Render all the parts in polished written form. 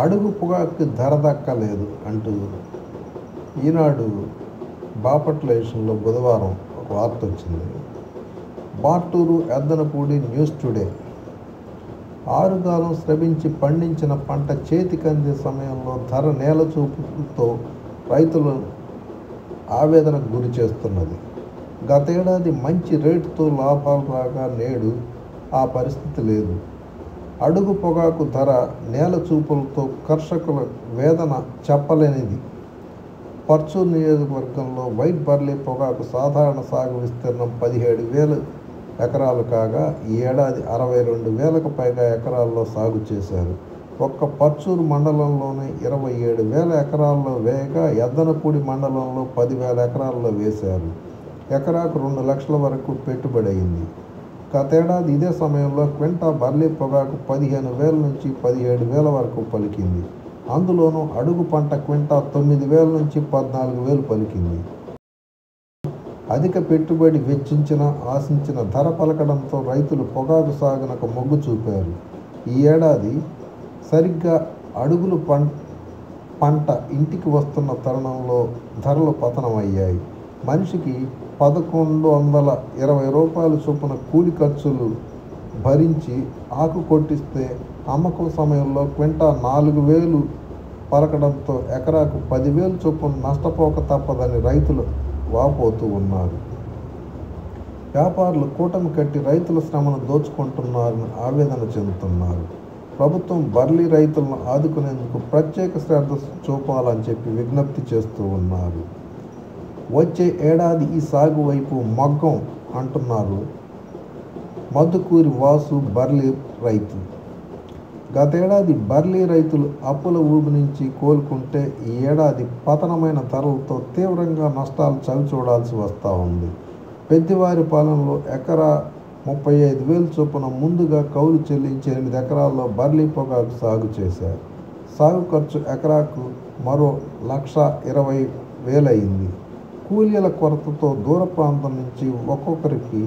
అడుగు పొగాకు ధర దక్కలేదు అంటూ ఈనాడు బాపట్ల ఎడిషన్లో బుధవారం ఒక వార్త వచ్చింది. బాటూరు ఎద్దనపూడి న్యూస్ టుడే. ఆరుగాలం శ్రమించి పండించిన పంట చేతికందే సమయంలో ధర నేలచూపుతో రైతులను ఆవేదనకు గురి చేస్తున్నది. గతేడాది మంచి రేటుతో లాభాలు రాగా నేడు ఆ పరిస్థితి లేదు. అడుగు పొగాకు ధర నేలచూపులతో కర్షకుల వేదన చెప్పలేనిది. పర్చూరు నియోజకవర్గంలో వైట్ బర్లీ పొగాకు సాధారణ సాగు విస్తీర్ణం 17,000 ఎకరాలు కాగా ఈ ఏడాది 62,000కు పైగా ఎకరాల్లో సాగు చేశారు. ఒక్క పర్చూరు మండలంలోనే 27,000 ఎకరాల్లో వేయగా ఎద్దనపూడి మండలంలో 10,000 ఎకరాల్లో వేశారు. ఎకరాకు 2 లక్షల వరకు పెట్టుబడి అయింది. గతేడాది ఇదే సమయంలో క్వింటా బర్లీ పొగాకు 15,000 నుంచి 17,000 వరకు పలికింది. అందులోనూ అడుగు పంట క్వింటా 9,000 నుంచి 14,000 పలికింది. అధిక పెట్టుబడి ఆశించిన ధర పలకడంతో రైతులు పొగాకు సాగునకు మొగ్గు చూపారు. ఈ ఏడాది సరిగ్గా అడుగులు పంట ఇంటికి వస్తున్న తరుణంలో ధరలు పతనమయ్యాయి. మనిషికి 1,120 రూపాయల చొప్పున కూలి ఖర్చులు భరించి ఆకు కొట్టిస్తే అమ్మకం సమయంలో క్వింటా 4,000 పలకడంతో ఎకరాకు 10,000 చొప్పున నష్టపోక తప్పదని రైతులు వాపోతూ ఉన్నారు. వ్యాపారులు కూటమి కట్టి రైతుల శ్రమను దోచుకుంటున్నారని ఆవేదన చెందుతున్నారు. ప్రభుత్వం బర్లీ రైతులను ఆదుకునేందుకు ప్రత్యేక శ్రద్ధ చూపాలని చెప్పి విజ్ఞప్తి చేస్తూ ఉన్నారు. వచ్చే ఏడాది ఈ సాగు వైపు మగ్గం అంటున్నారు మధుకూరి వాసు బర్లీ రైతు. గతేడాది బర్లీ రైతులు అప్పుల ఊబి నుంచి కోలుకుంటే ఈ ఏడాది పతనమైన ధరలతో తీవ్రంగా నష్టాలు చవిచూడాల్సి వస్తూ ఉంది. పెద్దివారి పాలెంలో ఎకరా 35,000 చొప్పున ముందుగా కౌలు చెల్లించి 8 ఎకరాల్లో బర్లీ పొగాకు సాగు చేశారు. సాగు ఖర్చు ఎకరాకు మరో 1,20,000 అయింది. కూలీల కొరతతో దూర ప్రాంతం నుంచి ఒక్కొక్కరికి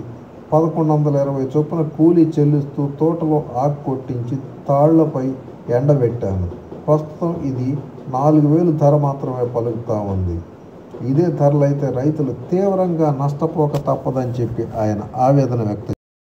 1,120 చొప్పున కూలీ చెల్లిస్తూ తోటలో ఆకు కొట్టించి తాళ్లపై ఎండబెట్టాను. ప్రస్తుతం ఇది 4,000 ధర మాత్రమే పలుకుతూ ఉంది. ఇదే ధరలైతే రైతులు తీవ్రంగా నష్టపోక తప్పదని చెప్పి ఆయన ఆవేదన వ్యక్తం